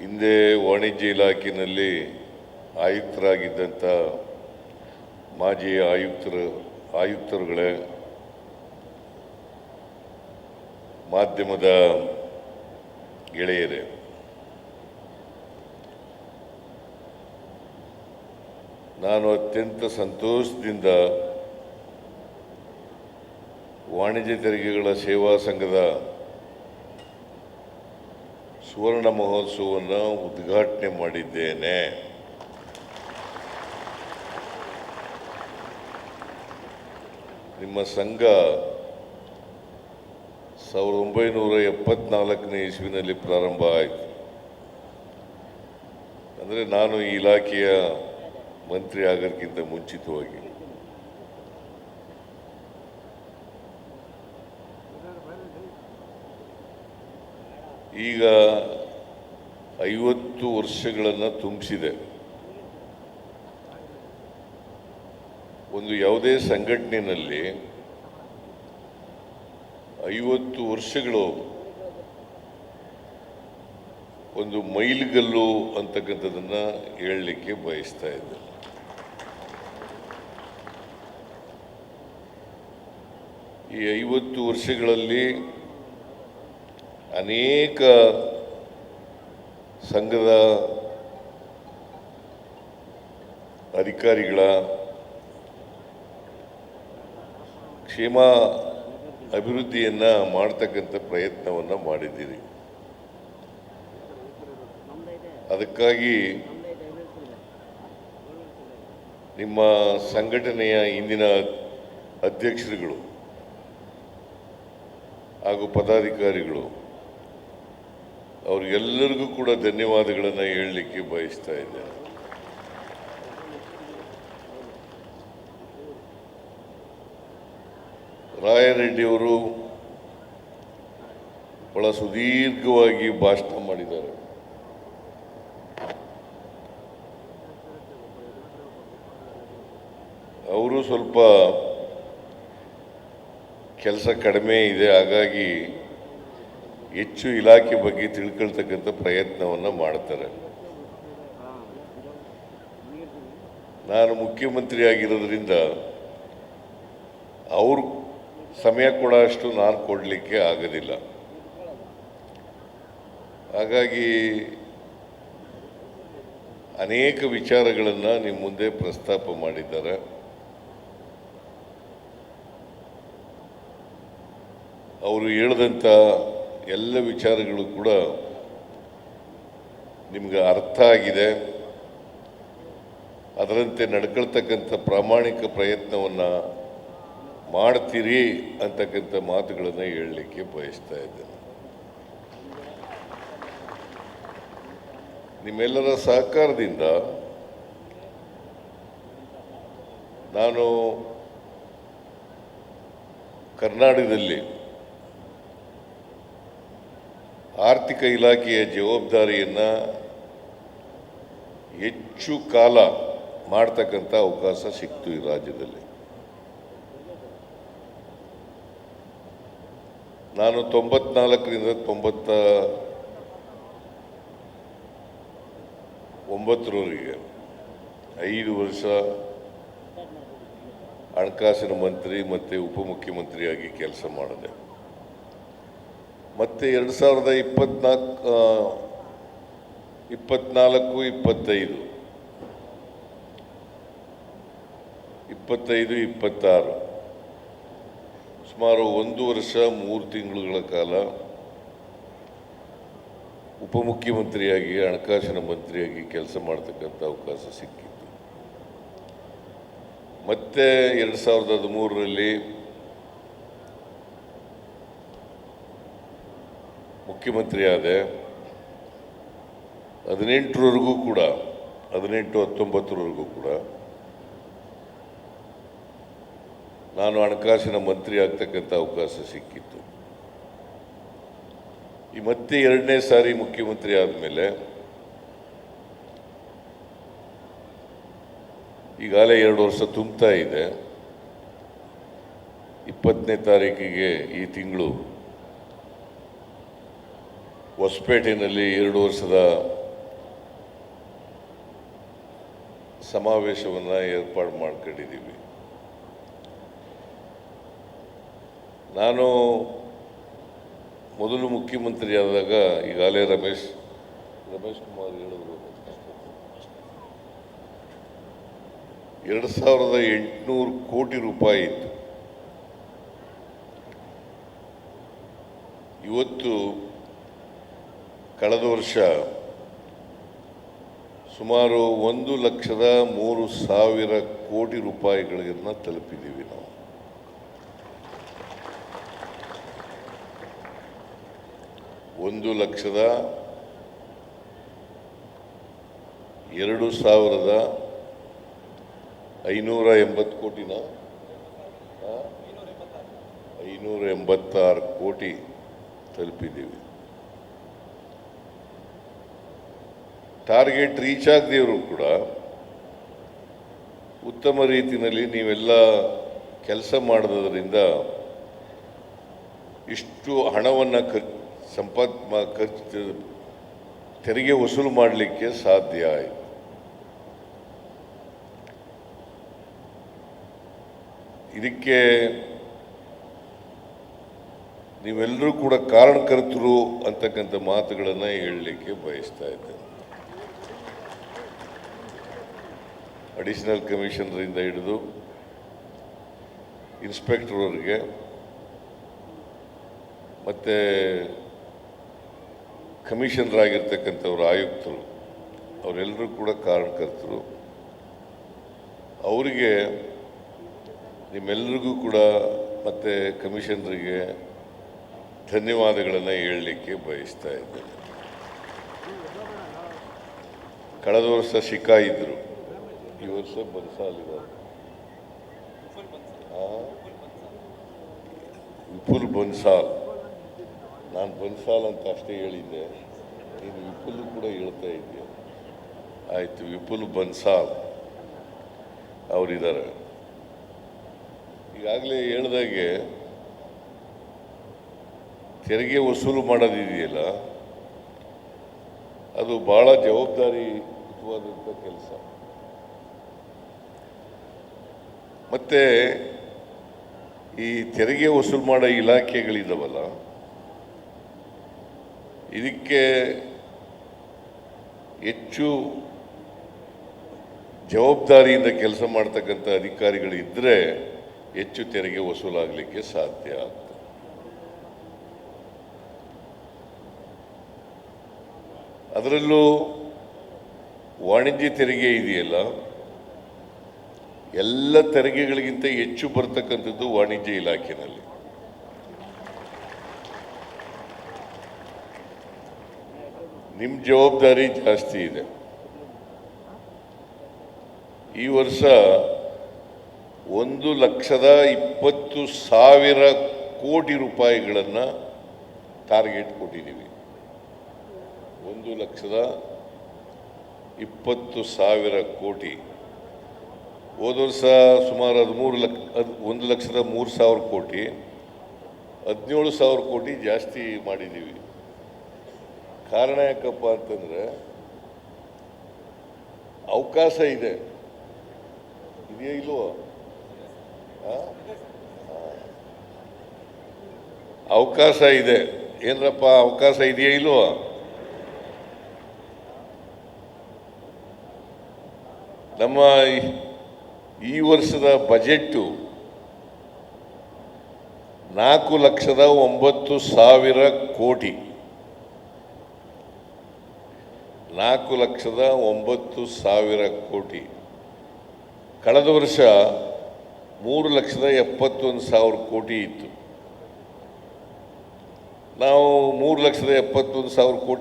ಹಿಂದೆ ವಾಣಿಜ್ಯ ಇಲಾಖೆಯಲ್ಲಿ ಆಯುಕ್ತರಾಗಿದ್ದಂಥ ಮಾಜಿ ಆಯುಕ್ತರುಗಳೇ, ಮಾಧ್ಯಮದ ಗೆಳೆಯರೇ, ನಾನು ಅತ್ಯಂತ ಸಂತೋಷದಿಂದ ವಾಣಿಜ್ಯ ತೆರಿಗೆಗಳ ಸೇವಾ ಸಂಘದ ಸುವರ್ಣ ಮಹೋತ್ಸವವನ್ನು ಉದ್ಘಾಟನೆ ಮಾಡಿದ್ದೇನೆ. ನಿಮ್ಮ ಸಂಘ 1974ನೇ ಇಸ್ವಿನಲ್ಲಿ ಪ್ರಾರಂಭ ಆಯಿತು. ಅಂದರೆ ನಾನು ಈ ಇಲಾಖೆಯ ಮಂತ್ರಿ ಆಗೋದಕ್ಕಿಂತ ಮುಂಚಿತವಾಗಿ. ಈಗ 50 ವರ್ಷಗಳನ್ನು ತುಂಬಿಸಿದೆ. ಒಂದು ಯಾವುದೇ ಸಂಘಟನೆಯಲ್ಲಿ 50 ವರ್ಷಗಳು ಒಂದು ಮೈಲಿಗಲ್ಲು ಅಂತಕ್ಕಂಥದ್ದನ್ನು ಹೇಳಲಿಕ್ಕೆ ಬಯಸ್ತಾ ಇದ್ದೆ. ಈ 50 ವರ್ಷಗಳಲ್ಲಿ ಅನೇಕ ಸಂಘದ ಅಧಿಕಾರಿಗಳ ಕ್ಷೇಮ ಅಭಿವೃದ್ಧಿಯನ್ನು ಮಾಡ್ತಕ್ಕಂಥ ಪ್ರಯತ್ನವನ್ನು ಮಾಡಿದ್ದೀರಿ. ಅದಕ್ಕಾಗಿ ನಿಮ್ಮ ಸಂಘಟನೆಯ ಇಂದಿನ ಅಧ್ಯಕ್ಷರುಗಳು ಹಾಗೂ ಪದಾಧಿಕಾರಿಗಳು ಅವರಿಗೆಲ್ಲರಿಗೂ ಕೂಡ ಧನ್ಯವಾದಗಳನ್ನು ಹೇಳಲಿಕ್ಕೆ ಬಯಸ್ತಾ ಇದ್ದೇನೆ. ರಾಯರೆಡ್ಡಿಯವರು ಬಹಳ ಸುದೀರ್ಘವಾಗಿ ಭಾಷಣ ಮಾಡಿದ್ದಾರೆ. ಅವರು ಸ್ವಲ್ಪ ಕೆಲಸ ಕಡಿಮೆ ಇದೆ, ಹಾಗಾಗಿ ಹೆಚ್ಚು ಇಲಾಖೆ ಬಗ್ಗೆ ತಿಳ್ಕೊಳ್ತಕ್ಕಂಥ ಪ್ರಯತ್ನವನ್ನು ಮಾಡ್ತಾರೆ. ನಾನು ಮುಖ್ಯಮಂತ್ರಿ ಆಗಿರೋದ್ರಿಂದ ಅವರು ಸಮಯ ಕೊಡೋಷ್ಟು ನಾನು ಕೊಡಲಿಕ್ಕೆ ಆಗೋದಿಲ್ಲ. ಹಾಗಾಗಿ ಅನೇಕ ವಿಚಾರಗಳನ್ನು ನಿಮ್ಮ ಮುಂದೆ ಪ್ರಸ್ತಾಪ ಮಾಡಿದ್ದಾರೆ. ಅವರು ಹೇಳಿದಂಥ ಎಲ್ಲ ವಿಚಾರಗಳು ಕೂಡ ನಿಮಗೆ ಅರ್ಥ ಆಗಿದೆ. ಅದರಂತೆ ನಡ್ಕೊಳ್ತಕ್ಕಂಥ ಪ್ರಾಮಾಣಿಕ ಪ್ರಯತ್ನವನ್ನು ಮಾಡ್ತೀರಿ ಅಂತಕ್ಕಂಥ ಮಾತುಗಳನ್ನು ಹೇಳಲಿಕ್ಕೆ ಬಯಸ್ತಾ ಇದ್ದೇನೆ. ನಿಮ್ಮೆಲ್ಲರ ಸಹಕಾರದಿಂದ ನಾನು ಕರ್ನಾಟಕದಲ್ಲಿ ಆರ್ಥಿಕ ಇಲಾಖೆಯ ಜವಾಬ್ದಾರಿಯನ್ನು ಹೆಚ್ಚು ಕಾಲ ಮಾಡ್ತಕ್ಕಂಥ ಅವಕಾಶ ಸಿಕ್ತು ಈ ರಾಜ್ಯದಲ್ಲಿ. ನಾನು 94ರಿಂದ 99ರವರೆಗೆ 5 ವರ್ಷ ಹಣಕಾಸಿನ ಮಂತ್ರಿ ಮತ್ತು ಉಪಮುಖ್ಯಮಂತ್ರಿಯಾಗಿ ಕೆಲಸ ಮಾಡಿದೆ. ಮತ್ತು 2024-25 ಸುಮಾರು 1 ವರ್ಷ 3 ತಿಂಗಳುಗಳ ಕಾಲ ಉಪಮುಖ್ಯಮಂತ್ರಿಯಾಗಿ ಹಣಕಾಸಿನ ಮಂತ್ರಿಯಾಗಿ ಕೆಲಸ ಮಾಡ್ತಕ್ಕಂಥ ಅವಕಾಶ ಸಿಕ್ಕಿತ್ತು. ಮತ್ತೆ 2013ರಲ್ಲಿ ಮುಖ್ಯಮಂತ್ರಿ ಆದೆ. 18-19ವರೆಗೂ ಕೂಡ ನಾನು ಹಣಕಾಸಿನ ಮಂತ್ರಿ ಆಗ್ತಕ್ಕಂಥ ಅವಕಾಶ ಸಿಕ್ಕಿತ್ತು. ಈ ಮತ್ತೆ 2ನೇ ಸಾರಿ ಮುಖ್ಯಮಂತ್ರಿ ಆದಮೇಲೆ ಈಗಾಗಲೇ 2 ವರ್ಷ ತುಂಬ್ತಾ ಇದೆ. 20ನೇ ತಾರೀಕಿಗೆ ಈ ತಿಂಗಳು ಹೊಸಪೇಟೆಯಲ್ಲಿ 2 ವರ್ಷದ ಸಮಾವೇಶವನ್ನು ಏರ್ಪಾಡು ಮಾಡ್ಕೊಂಡಿದ್ದೀವಿ. ನಾನು ಮೊದಲು ಮುಖ್ಯಮಂತ್ರಿ ಆದಾಗ ಈಗಾಗಲೇ ರಮೇಶ್ ಕುಮಾರ್ ಹೇಳಿದ್ರು, 2800 ಕೋಟಿ ರೂಪಾಯಿ ಇತ್ತು. ಇವತ್ತು ಕಳೆದ ವರ್ಷ ಸುಮಾರು 1,03,000 ಕೋಟಿ ರೂಪಾಯಿಗಳನ್ನ ತಲುಪಿದ್ದೀವಿ ನಾವು. ಒಂದು 1,02,580 ಕೋಟಿನ 586 ಕೋಟಿ ತಲುಪಿದ್ದೀವಿ. ಟಾರ್ಗೆಟ್ ರೀಚ್ ಆಗದೇವರು ಕೂಡ ಉತ್ತಮ ರೀತಿಯಲ್ಲಿ ನೀವೆಲ್ಲ ಕೆಲಸ ಮಾಡೋದ್ರಿಂದ ಇಷ್ಟು ಹಣವನ್ನು ಖರ್ಚು ತೆರಿಗೆ ವಸೂಲು ಮಾಡಲಿಕ್ಕೆ ಸಾಧ್ಯ ಆಯಿತು. ಇದಕ್ಕೆ ನೀವೆಲ್ಲರೂ ಕೂಡ ಕಾರಣಕರ್ತರು ಅಂತಕ್ಕಂಥ ಮಾತುಗಳನ್ನು ಹೇಳಲಿಕ್ಕೆ ಬಯಸ್ತಾ ಇದ್ದೇನೆ. ಅಡಿಷನಲ್ ಕಮಿಷನರಿಂದ ಹಿಡಿದು ಇನ್ಸ್ಪೆಕ್ಟರ್ವರೆಗೆ ಮತ್ತು ಕಮಿಷನರ್ ಆಗಿರ್ತಕ್ಕಂಥವ್ರು, ಆಯುಕ್ತರು, ಅವರೆಲ್ಲರೂ ಕೂಡ ಕಾರಣಕರ್ತರು. ಅವರಿಗೆ ನಿಮ್ಮೆಲ್ಲರಿಗೂ ಕೂಡ ಮತ್ತು ಕಮಿಷನರಿಗೆ ಧನ್ಯವಾದಗಳನ್ನು ಹೇಳಲಿಕ್ಕೆ ಬಯಸ್ತಾ ಇದ್ದೇನೆ. ಕಳೆದ ವರ್ಷ ಶಿಖಾ ಇದ್ದರು, ಈ ವರ್ಷ ಬನ್ಸಾಲ್ ಇದ್ದಾರೆ. ವಿಪುಲ್ ಬನ್ಸಾಲ್, ನಾನು ಬನ್ಸಾಲ್ ಅಂತ ಅಷ್ಟೇ ಹೇಳಿದ್ದೆ, ನೀನು ವಿಪುಲ್ ಕೂಡ ಹೇಳ್ತಾ ಇದ್ದೆ. ಆಯಿತು, ವಿಪುಲ್ ಬನ್ಸಾಲ್ ಅವರಿದ್ದಾರೆ. ಈಗಾಗಲೇ ಹೇಳ್ದಾಗೆ ತೆರಿಗೆ ವಸೂಲು ಮಾಡೋದಿದೆಯಲ್ಲ, ಅದು ಭಾಳ ಜವಾಬ್ದಾರಿಯುತವಾದಂಥ ಕೆಲಸ. ಮತ್ತು ಈ ತೆರಿಗೆ ವಸೂಲು ಮಾಡೋ ಇಲಾಖೆಗಳಿದ್ದಾವಲ್ಲ, ಇದಕ್ಕೆ ಹೆಚ್ಚು ಜವಾಬ್ದಾರಿಯಿಂದ ಕೆಲಸ ಮಾಡ್ತಕ್ಕಂಥ ಅಧಿಕಾರಿಗಳಿದ್ದರೆ ಹೆಚ್ಚು ತೆರಿಗೆ ವಸೂಲಾಗಲಿಕ್ಕೆ ಸಾಧ್ಯ ಆಗ್ತದೆ. ಅದರಲ್ಲೂ ವಾಣಿಜ್ಯ ತೆರಿಗೆ ಇದೆಯಲ್ಲ, ಎಲ್ಲ ತೆರಿಗೆಗಳಿಗಿಂತ ಹೆಚ್ಚು ಬರ್ತಕ್ಕಂಥದ್ದು ವಾಣಿಜ್ಯ ಇಲಾಖೆಯಲ್ಲಿ. ನಿಮ್ಮ ಜವಾಬ್ದಾರಿ ಜಾಸ್ತಿ ಇದೆ. ಈ ವರ್ಷ 1,20,000 ಕೋಟಿ ರೂಪಾಯಿಗಳನ್ನು ಟಾರ್ಗೆಟ್ ಕೊಟ್ಟಿದ್ದೀವಿ. 1,20,000 ಕೋಟಿ. ಹೋದ ವರ್ಷ ಸುಮಾರು 1,03,000 ಕೋಟಿ, 17,000 ಕೋಟಿ ಜಾಸ್ತಿ ಮಾಡಿದ್ದೀವಿ. ಕಾರಣ ಯಾಕಪ್ಪ ಅಂತಂದರೆ ಅವಕಾಶ ಇದೆ, ಇದೆಯೋ ಇಲ್ವೋ? ಅವಕಾಶ ಇದೆ. ಏನರಪ್ಪ ಅವಕಾಶ ಇದೆಯೋ ಇಲ್ವೋ? ನಮ್ಮ ಈ ವರ್ಷದ ಬಜೆಟ್ಟು 4,09,000 ಕೋಟಿ. 4,09,000 ಕೋಟಿ. ಕಳೆದ ವರ್ಷ 3,71,000 ಕೋಟಿ ಇತ್ತು. ನಾವು 3,71,000 ಕೋಟಿ